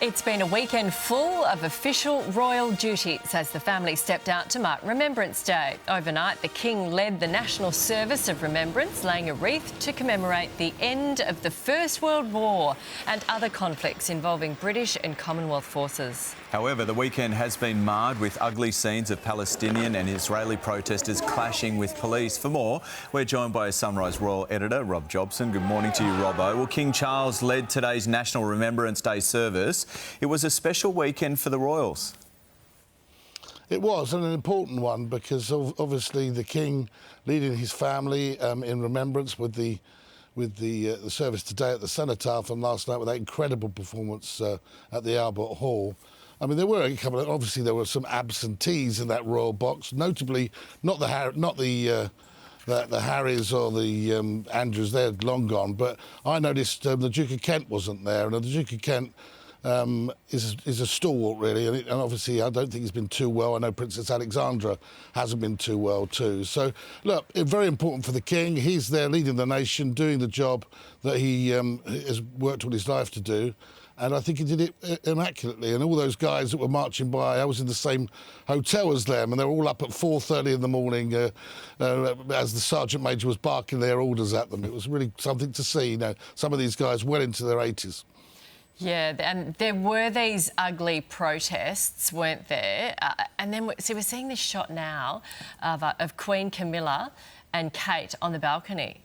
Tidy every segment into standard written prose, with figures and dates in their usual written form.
It's been a weekend full of official royal duties as the family stepped out to mark Remembrance Day. Overnight, the King led the National Service of Remembrance, laying a wreath to commemorate the end of the First World War and other conflicts involving British and Commonwealth forces. However, the weekend has been marred with ugly scenes of Palestinian and Israeli protesters clashing with police. For more, we're joined by a Sunrise Royal editor, Rob Jobson. Good morning to you, Robbo. Well, King Charles led today's National Remembrance Day service. It was a special weekend for the royals. It was, and an important one, because obviously the King leading his family in remembrance with the service today at the Cenotaph and last night with that incredible performance at the Albert Hall. I mean, there were a couple of, obviously there were some absentees in that royal box, notably not the Harrys or the Andrews, they're long gone, but I noticed the Duke of Kent wasn't there, and the Duke of Kent is a stalwart, really, and obviously I don't think he's been too well. I know Princess Alexandra hasn't been too well too. So, look, it's very important for the King. He's there leading the nation, doing the job that he has worked all his life to do. And I think he did it immaculately. And all those guys that were marching by, I was in the same hotel as them, and they were all up at 4:30 in the morning as the Sergeant Major was barking their orders at them. It was really something to see. You know, some of these guys well into their 80s. Yeah, and there were these ugly protests, weren't there? And then, so we're seeing this shot now of Queen Camilla and Kate on the balcony.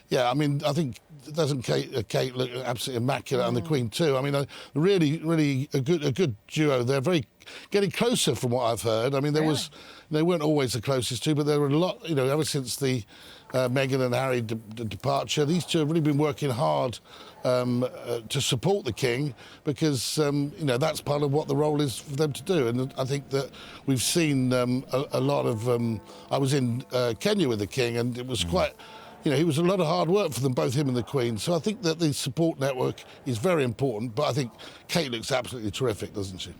Yeah, I mean, I think, doesn't Kate look absolutely immaculate, and the Queen too? I mean, really a good duo. They're very getting closer from what I've heard. I mean, they weren't always the closest to, but there were a lot, you know, ever since the Meghan and Harry departure, these two have really been working hard to support the King, because you know, that's part of what the role is for them to do. And I think that we've seen a lot of. I was in Kenya with the King, and it was quite. You know, it was a lot of hard work for them, both him and the Queen. So I think that the support network is very important. But I think Kate looks absolutely terrific, doesn't she?